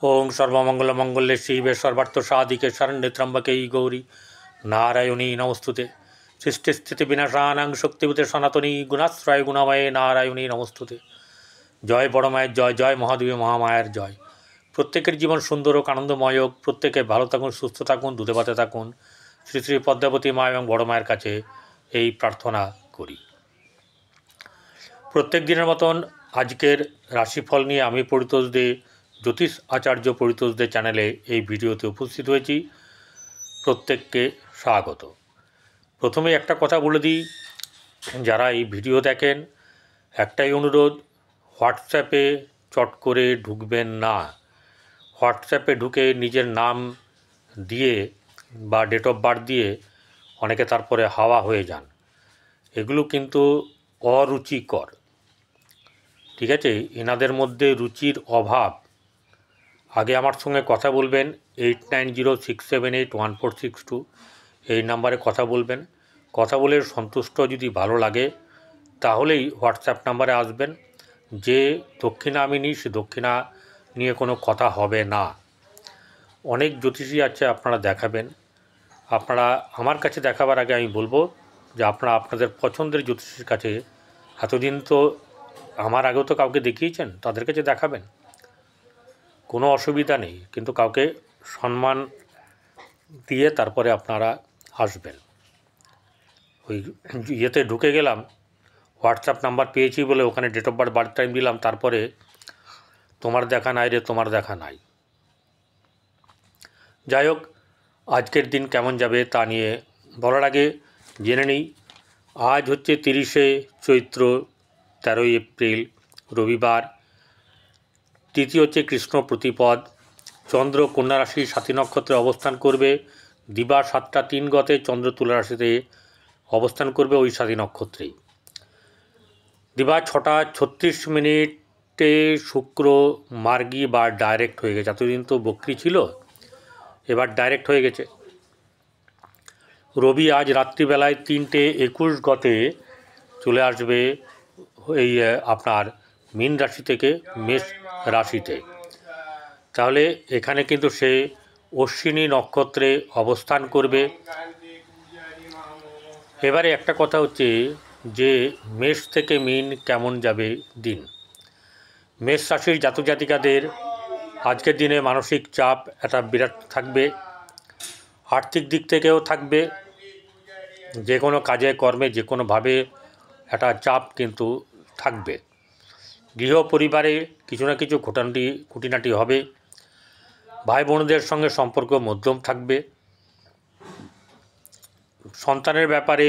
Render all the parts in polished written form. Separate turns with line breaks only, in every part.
ओं सर्वमंगलमंगल्ये शिवे सर्वार्थसाधिके शरण्ये त्र्यंबके गौरी नारायणी नमस्तुते। सृष्टिस्थितिविनाशानां शक्तिभूते सनातनी गुणाश्रय गुणमये नारायणी नमस्तुते। जय बड़ माয়ের জয়, জয় মহাদেবী মহামায়ার জয়। প্রত্যেকের জীবন সুন্দর ও আনন্দময় হোক, প্রত্যেকে ভালো থাকুন, সুস্থ থাকুন, দুধে ভাতে থাকুন। শ্রী শ্রী পদ্মাবতী মা এবং বড় মায়ের কাছে এই প্রার্থনা করি। প্রত্যেক দিনের মতন আজকের রাশিফল নিয়ে আমি পরিতোষ দে জ্যোতিষ আচার্য পরিতোষ দে চ্যানেলে এই ভিডিওতে উপস্থিত হয়েছি। প্রত্যেককে স্বাগত। প্রথমে একটা কথা বলে দিই, যারা এই ভিডিও দেখেন একটাই অনুরোধ, হোয়াটসঅ্যাপে চট করে ঢুকবেন না। হোয়াটসঅ্যাপে ঢুকে নিজের নাম দিয়ে বা ডেট অফ বার্থ দিয়ে অনেকে তারপরে হাওয়া হয়ে যান, এগুলো কিন্তু অরুচিকর। ঠিক আছে, এনাদের মধ্যে রুচির অভাব। আগে আমার সঙ্গে কথা বলবেন 8906781462 এই নাম্বারে কথা বলবেন। কথা বলে সন্তুষ্ট যদি ভালো লাগে তাহলেই হোয়াটসঅ্যাপ নাম্বারে আসবেন। যে দক্ষিণা আমি নিই সে দক্ষিণা নিয়ে কোনো কথা হবে না। অনেক জ্যোতিষী আছে, আপনারা দেখাবেন। আপনারা আমার কাছে দেখাবার আগে আমি বলবো যে আপনারা আপনাদের পছন্দের জ্যোতিষীর কাছে, এতদিন তো আমার আগেও তো কাউকে দেখিয়েছেন, তাদের কাছে দেখাবেন, কোনো অসুবিধা নেই, কিন্তু কাউকে সম্মান দিয়ে তারপরে আপনারা আসবেন। ওই ইয়েতে ঢুকে গেলাম, হোয়াটসঅ্যাপ নাম্বার পেয়েছি বলে ওখানে ডেট অফ বার্থ টাইম দিলাম, তারপরে তোমার দেখা নাই রে, তোমার দেখা নাই। যাই হোক, আজকের দিন কেমন যাবে তা নিয়ে বলার আগে জেনে নিই। আজ হচ্ছে 30শে চৈত্র, 13ই এপ্রিল, রবিবার। তিথি হচ্ছে কৃষ্ণ প্রতিপদ। চন্দ্র কন্যা রাশি সাথী নক্ষত্রে অবস্থান করবে। দিবা 7টা 3 গতে চন্দ্র তুলা রাশিতে অবস্থান করবে, ওই সাথী নক্ষত্রেই। দিবা 6টা 36 মিনিটে শুক্র মার্গী বা ডাইরেক্ট হয়ে গেছে। এতদিন তো বক্রী ছিল, এবার ডাইরেক্ট হয়ে গেছে। রবি আজ রাত্রিবেলায় 3টে 21 গতে চলে আসবে এই আপনার মীন রাশি থেকে মেষ রাশিতে। তাহলে এখানে কিন্তু সে অশ্বিনী নক্ষত্রে অবস্থান করবে। এবারে একটা কথা হচ্ছে যে মেষ থেকে মীন কেমন যাবে দিন। মেষ রাশির জাতক জাতিকাদের আজকের দিনে মানসিক চাপ একটা বিরাট থাকবে, আর্থিক দিক থেকেও থাকবে। যে কোনো কাজে কর্মে যে কোনোভাবে একটা চাপ কিন্তু থাকবে। গৃহ পরিবারে কিছু না কিছু খুঁটিনাটি হবে। ভাই বোনদের সঙ্গে সম্পর্ক মধ্যম থাকবে। সন্তানের ব্যাপারে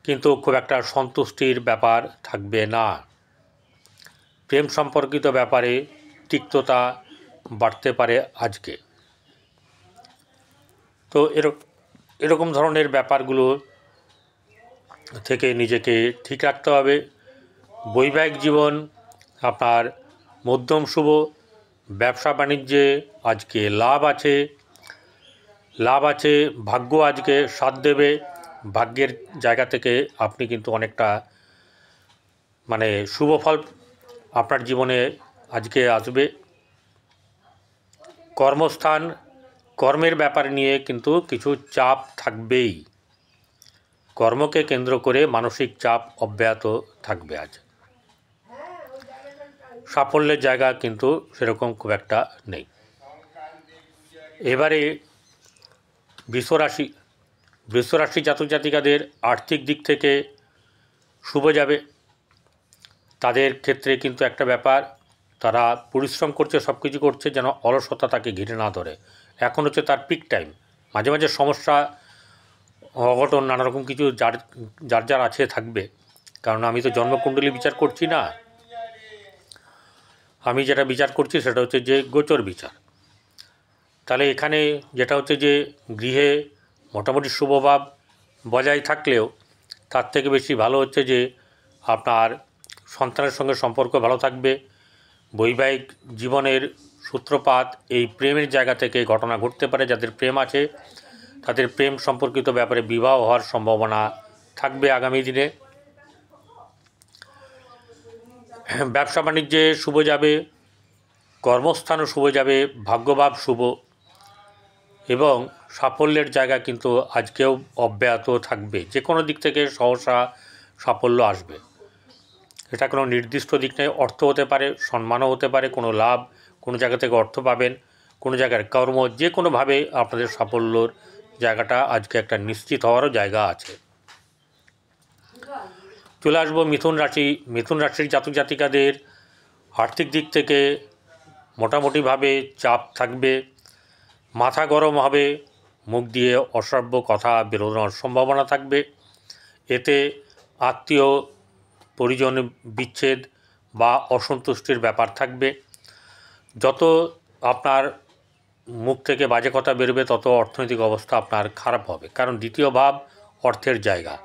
কিন্তু খুব একটা সন্তুষ্টির ব্যাপার থাকবে না। প্রেম সম্পর্কিত ব্যাপারে তিক্ততা বাড়তে পারে আজকে। তো এরকম ধরনের ব্যাপারগুলো থেকে নিজেকে ঠিক রাখতে হবে। বৈবাহিক জীবন আপনার মধ্যম শুভ। ব্যবসা বাণিজ্যে আজকে লাভ আছে। ভাগ্য আজকে সাথ দেবে। ভাগ্যের জায়গা থেকে আপনি কিন্তু অনেকটা শুভ ফল আপনার জীবনে আজকে আসবে। কর্মস্থান, কর্মের ব্যাপার নিয়ে কিন্তু কিছু চাপ থাকবেই। কর্মকে কেন্দ্র করে মানসিক চাপ অব্যাহত থাকবে আজ। সাফল্যের জায়গা কিন্তু সেরকম খুব একটা নেই। এবারে বৃষরাশি জাতক জাতিকাদের আর্থিক দিক থেকে শুভ যাবে। তাদের ক্ষেত্রে কিন্তু একটা ব্যাপার, তারা পরিশ্রম করছে, সব কিছু করছে, যেন অলসতা তাকে ঘিরে না ধরে। এখন হচ্ছে তার পিক টাইম। মাঝে মাঝে সমস্যা অঘটন নানা রকম কিছু যার আছে থাকবে, কারণ আমি তো জন্মকুণ্ডলী বিচার করছি না। আমি যেটা বিচার করছি সেটা হচ্ছে যে গোচর বিচার। তাহলে এখানে যেটা হচ্ছে যে গৃহে মোটামুটি শুভভাব বজায় থাকলেও তার থেকে বেশি ভালো হচ্ছে যে আপনার সন্তানের সঙ্গে সম্পর্ক ভালো থাকবে। বৈবাহিক জীবনের সূত্রপাত এই প্রেমের জায়গা থেকে ঘটনা ঘটতে পারে। যাদের প্রেম আছে তাদের প্রেম সম্পর্কিত ব্যাপারে বিবাহ হওয়ার সম্ভাবনা থাকবে আগামী দিনে। ব্যবসা বাণিজ্যে শুভ যাবে। কর্মস্থানও শুভ যাবে, ভাগ্যভাব শুভ এবং সাফল্যের জায়গা কিন্তু আজকেও অব্যাহত থাকবে। যে কোনো দিক থেকে সহসা সাফল্য আসবে। এটা কোনো নির্দিষ্ট দিক নেই, অর্থ হতে পারে, সম্মানও হতে পারে, কোনো লাভ, কোনো জায়গা থেকে অর্থ পাবেন, কোনো জায়গার কর্ম, যে কোনোভাবে আপনাদের সাফল্যর জায়গাটা আজকে একটা নিশ্চিত হওয়ারও জায়গা আছে। চলে আসবো মিথুন রাশি। মিথুন রাশির জাতক জাতিকাদের আর্থিক দিক থেকে মোটামুটিভাবে চাপ থাকবে, মাথা গরম হবে, মুখ দিয়ে অশ্রাব্য কথা বেরোনোর সম্ভাবনা থাকবে। এতে আত্মীয় পরিজন বিচ্ছেদ বা অসন্তুষ্টির ব্যাপার থাকবে। যত আপনার মুখ থেকে বাজে কথা বেরোবে তত অর্থনৈতিক অবস্থা আপনার খারাপ হবে, কারণ দ্বিতীয় ভাব অর্থের জায়গা,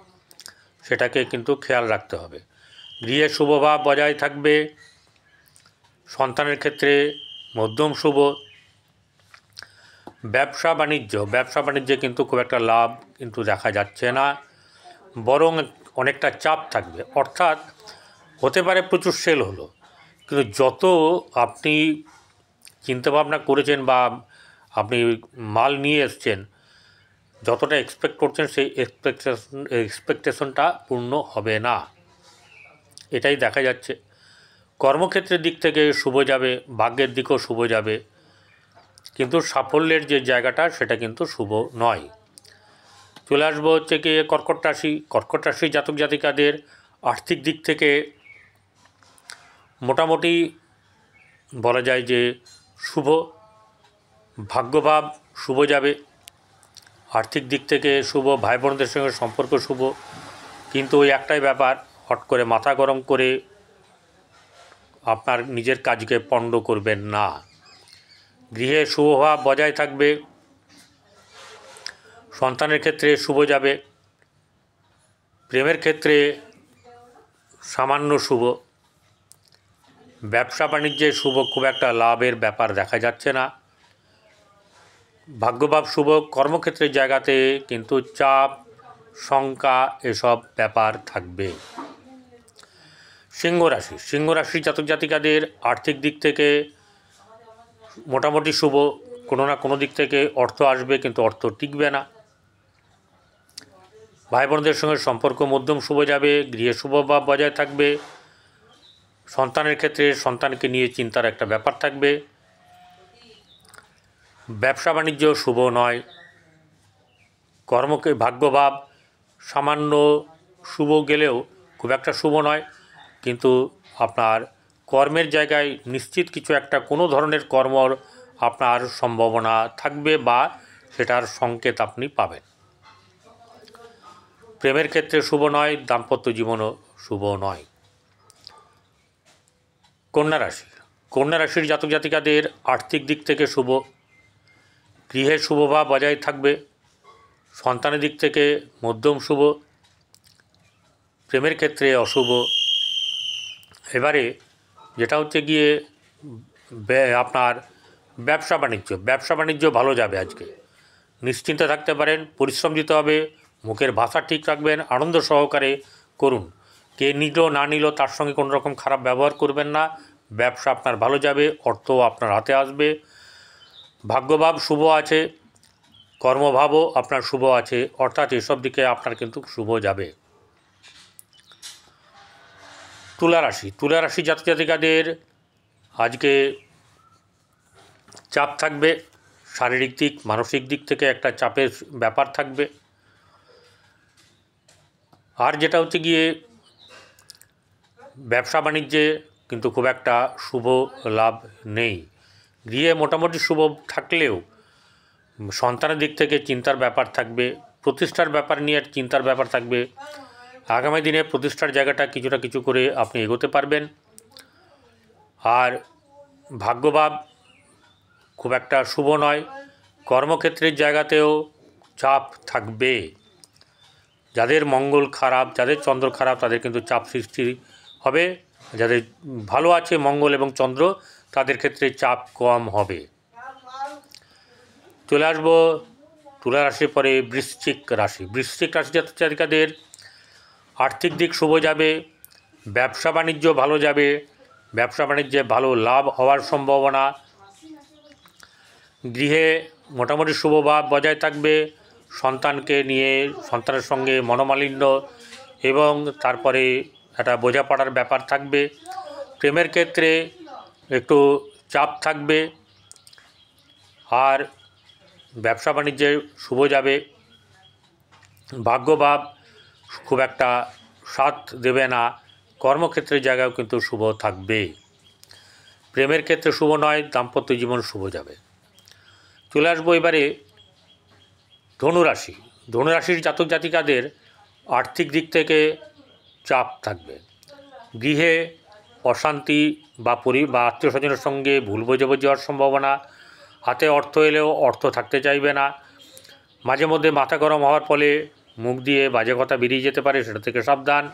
সেটাকে কিন্তু খেয়াল রাখতে হবে। গৃহে শুভভাব বজায় থাকবে, সন্তানের ক্ষেত্রে মধ্যম শুভ। ব্যবসা বাণিজ্যে কিন্তু খুব একটা লাভ কিন্তু দেখা যাচ্ছে না, বরং অনেকটা চাপ থাকবে। অর্থাৎ হতে পারে প্রচুর সেল হলো, কিন্তু যত আপনি চিন্তাভাবনা করেছেন বা আপনি মাল নিয়ে এসছেন, যতটা এক্সপেক্ট করছেন সেই এক্সপেকটেশনটা পূর্ণ হবে না, এটাই দেখা যাচ্ছে। কর্মক্ষেত্রের দিক থেকে শুভ যাবে, ভাগ্যের দিকেও শুভ যাবে, কিন্তু সাফল্যের যে জায়গাটা সেটা কিন্তু শুভ নয়। চলে আসবো হচ্ছে কি কর্কট রাশি। কর্কট রাশি জাতক জাতিকাদের আর্থিক দিক থেকে মোটামুটি বলা যায় যে শুভ, ভাগ্যভাব শুভ যাবে, আর্থিক দিক থেকে শুভ, ভাই বোনদের সঙ্গে সম্পর্ক শুভ। কিন্তু ওই একটাই ব্যাপার, হট করে মাথা গরম করে আপনার নিজের কাজকে পণ্ড করবেন না। গৃহে শুভভাব বজায় থাকবে, সন্তানের ক্ষেত্রে শুভ যাবে, প্রেমের ক্ষেত্রে সামান্য শুভ, ব্যবসা বাণিজ্যে শুভ, খুব একটা লাভের ব্যাপার দেখা যাচ্ছে না। ভাগ্যভাব শুভ, কর্মক্ষেত্রের জায়গাতে কিন্তু চাপ, শঙ্কা এসব ব্যাপার থাকবে। সিংহ রাশি জাতক জাতিকাদের আর্থিক দিক থেকে মোটামুটি শুভ, কোনো না কোনো দিক থেকে অর্থ আসবে, কিন্তু অর্থ টিকবে না। ভাই বোনদের সঙ্গে সম্পর্ক মধ্যম শুভ যাবে, গৃহে শুভভাব বজায় থাকবে, সন্তানের ক্ষেত্রে সন্তানকে নিয়ে চিন্তার একটা ব্যাপার থাকবে। ব্যবসা বাণিজ্য শুভ নয়, কর্মকে ভাগ্যভাব সামান্য শুভ গেলেও খুব একটা শুভ নয়, কিন্তু আপনার কর্মের জায়গায় নিশ্চিত কিছু একটা কোনো ধরনের কর্মর আপনার সম্ভাবনা থাকবে বা সেটার সংকেত আপনি পাবেন। প্রেমের ক্ষেত্রে শুভ নয়, দাম্পত্য জীবনও শুভ নয়। কন্যা রাশির জাতক জাতিকাদের আর্থিক দিক থেকে শুভ, গৃহে শুভভাব বজায় থাকবে, সন্তানের দিক থেকে মধ্যম শুভ, প্রেমের ক্ষেত্রে অশুভ। এবারে যেটা হচ্ছে গিয়ে আপনার ব্যবসা বাণিজ্য ভালো যাবে আজকে, নিশ্চিন্তে থাকতে পারেন। পরিশ্রম দিতে হবে, মুখের ভাষা ঠিক রাখবেন, আনন্দ সহকারে করুন। কে নিল না নিল তার সঙ্গে কোনো রকম খারাপ ব্যবহার করবেন না। ব্যবসা আপনার ভালো যাবে, অর্থও আপনার হাতে আসবে, ভাগ্যভাব শুভ আছে, কর্মভাবও আপনার শুভ আছে, অর্থাৎ এসব দিকে আপনার কিন্তু শুভ যাবে। তুলা রাশি জাতক জাতিকাদের আজকে চাপ থাকবে, শারীরিক দিক মানসিক দিক থেকে একটা চাপের ব্যাপার থাকবে। আর যেটা হচ্ছে গিয়ে ব্যবসা বাণিজ্যে কিন্তু খুব একটা শুভ লাভ নেই। গৃহে মোটামুটি শুভ থাকলেও সন্তানের দিক থেকে চিন্তার ব্যাপার থাকবে, প্রতিষ্ঠার ব্যাপার নিয়ে চিন্তার ব্যাপার থাকবে। আগামী দিনে প্রতিষ্ঠার জায়গাটা কিছুটা কিছু করে আপনি এগোতে পারবেন। আর ভাগ্যভাব খুব একটা শুভ নয়, কর্মক্ষেত্রের জায়গাতেও চাপ থাকবে। যাদের মঙ্গল খারাপ, যাদের চন্দ্র খারাপ, তাদের কিন্তু চাপ সৃষ্টি হবে। যাদের ভালো আছে মঙ্গল এবং চন্দ্র, তাদের ক্ষেত্রে চাপ কম হবে। চলে আসবো তুলা রাশির পরে বৃশ্চিক রাশি জাতক জাতিকাদের আর্থিক দিক শুভ যাবে, ব্যবসা বাণিজ্য ভালো যাবে, ব্যবসা বাণিজ্যে ভালো লাভ হওয়ার সম্ভাবনা। গৃহে মোটামুটি শুভভাব বজায় থাকবে। সন্তানকে নিয়ে সন্তানের সঙ্গে মনোমালিন্য এবং তারপরে একটা বোঝাপড়ার ব্যাপার থাকবে। প্রেমের ক্ষেত্রে একটু চাপ থাকবে। আর ব্যবসা বাণিজ্যে শুভ যাবে। ভাগ্যভাব খুব একটা সাথ দেবে না। কর্মক্ষেত্রের জায়গাও কিন্তু শুভ থাকবে। প্রেমের ক্ষেত্রে শুভ নয়, দাম্পত্য জীবন শুভ যাবে। চলে আসবো এবারে ধনুরাশি। ধনুরাশির জাতক জাতিকাদের আর্থিক দিক থেকে চাপ থাকবে। গৃহে অশান্তি বা আত্মীয় স্বজনের সঙ্গে ভুল বোঝাবুঝি হওয়ার সম্ভাবনা। হাতে অর্থ এলেও অর্থ থাকতে চাইবে না। মাঝে মধ্যে মাথা গরম হওয়ার ফলে মুখ দিয়ে বাজে কথা বেরিয়ে যেতে পারে, সেটা থেকে সাবধান।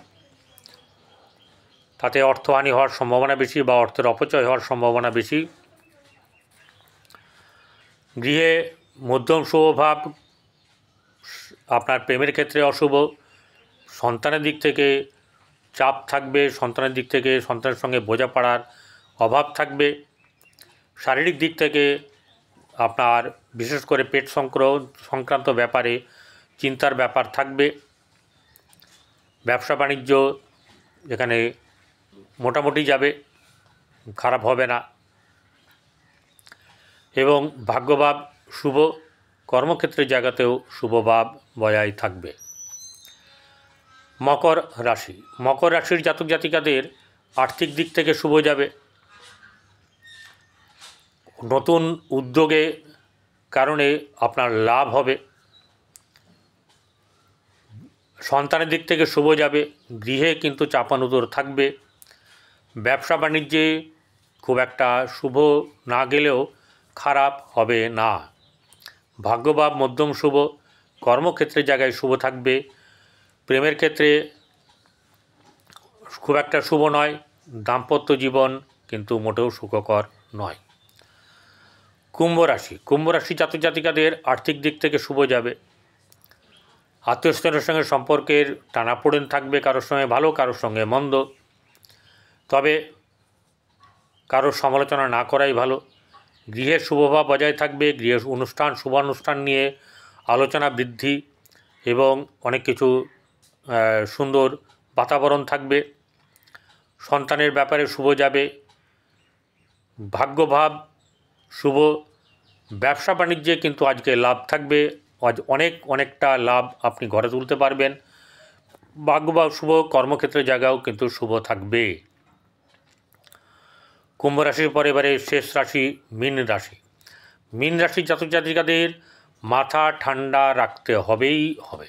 তাতে অর্থহানি হওয়ার সম্ভাবনা বেশি বা অর্থের অপচয় হওয়ার সম্ভাবনা বেশি। গৃহে মধ্যম শুভভাব আপনার প্রেমের ক্ষেত্রে অশুভ। সন্তানের দিক থেকে চাপ থাকবে। সন্তানের দিক থেকে সন্তানের সঙ্গে বোঝাপড়ার অভাব থাকবে। শারীরিক দিক থেকে আপনার বিশেষ করে পেট সংক্রান্ত ব্যাপারে চিন্তার ব্যাপার থাকবে। ব্যবসা বাণিজ্য এখানে মোটামুটি যাবে, খারাপ হবে না। এবং ভাগ্যভাব শুভ। কর্মক্ষেত্রের জায়গাতেও শুভভাব বজায় থাকবে। মকর রাশি। মকর রাশির জাতক জাতিকাদের আর্থিক দিক থেকে শুভ যাবে। নতুন উদ্যোগে কারণে আপনার লাভ হবে। সন্তানের দিক থেকে শুভ যাবে। গৃহে কিন্তু চাপানুতোর থাকবে। ব্যবসা বাণিজ্যে খুব একটা শুভ না গেলেও খারাপ হবে না। ভাগ্যভাব মধ্যম শুভ। কর্মক্ষেত্রের জায়গায় শুভ থাকবে। প্রেমের ক্ষেত্রে খুব একটা শুভ নয়। দাম্পত্য জীবন কিন্তু মোটেও সুখকর নয়। কুম্ভ রাশি। কুম্ভ রাশি জাতক জাতিকাদের আর্থিক দিক থেকে শুভ যাবে। আত্মীয় স্বজনের সঙ্গে সম্পর্কের টানাপোড়েন থাকবে। কারোর সঙ্গে ভালো, কারোর সঙ্গে মন্দ। তবে কারোর সমালোচনা না করাই ভালো। গৃহের শুভভাব বজায় থাকবে। গৃহের শুভানুষ্ঠান নিয়ে আলোচনা বৃদ্ধি এবং অনেক কিছু সুন্দর বাতাবরণ থাকবে। সন্তানের ব্যাপারে শুভ যাবে। ভাগ্যভাব শুভ। ব্যবসা বাণিজ্যে কিন্তু আজকে লাভ থাকবে। আজ অনেকটা লাভ আপনি ঘরে তুলতে পারবেন। ভাগ্যভাব শুভ। কর্মক্ষেত্রের জায়গাও কিন্তু শুভ থাকবে। কুম্ভ রাশির পরে এবারে শেষ রাশি মীন রাশি। মীন রাশির জাতক জাতিকাদের মাথা ঠান্ডা রাখতে হবেই হবে।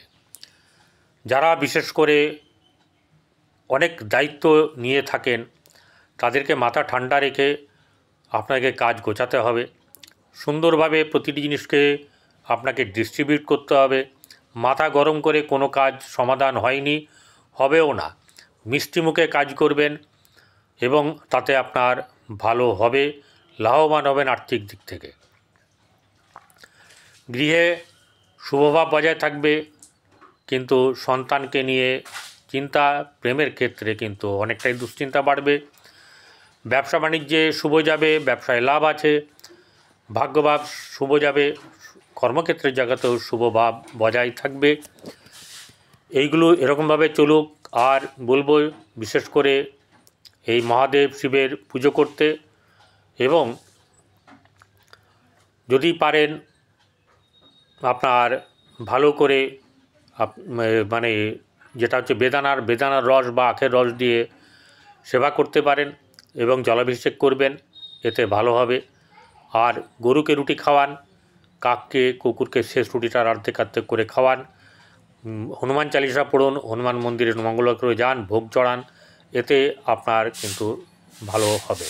যারা বিশেষ করে অনেক দায়িত্ব নিয়ে থাকেন তাদেরকে মাথা ঠান্ডা রেখে আপনাকে কাজ গোছাতে হবে। সুন্দরভাবে প্রতিটি জিনিসকে আপনাকে ডিস্ট্রিবিউট করতে হবে। মাথা গরম করে কোনো কাজ সমাধান হয়নি, হবেও না। মিষ্টি মুখে কাজ করবেন এবং তাতে আপনার ভালো হবে, লাভবান হবেন আর্থিক দিক থেকে। গৃহে শুভভাব বজায় থাকবে, কিন্তু সন্তানকে নিয়ে চিন্তা। প্রেমের ক্ষেত্রে কিন্তু অনেকটাই দুশ্চিন্তা বাড়বে। ব্যবসা বাণিজ্যে শুভ যাবে। ব্যবসায় লাভ আছে। ভাগ্যভাব শুভ যাবে। কর্মক্ষেত্রের জায়গাতেও শুভভাব বজায় থাকবে। এইগুলো এরকমভাবে চলুক। আর বলবো বিশেষ করে এই মহাদেব শিবের পুজো করতে, এবং যদি পারেন আপনার ভালো করে মানে যেটা হচ্ছে বেদানার রস বা আখের রস দিয়ে সেবা করতে পারেন এবং জলাভিষেক করবেন, এতে ভালো হবে। আর গরুকে রুটি খাওয়ান, কাককে কুকুরকে শেষ রুটিটার অর্ধেক করে খাওয়ান। হনুমান চালিসা পড়ুন, হনুমান মন্দিরে মঙ্গল করে যান, ভোগ চড়ান, এতে আপনার কিন্তু ভালো হবে।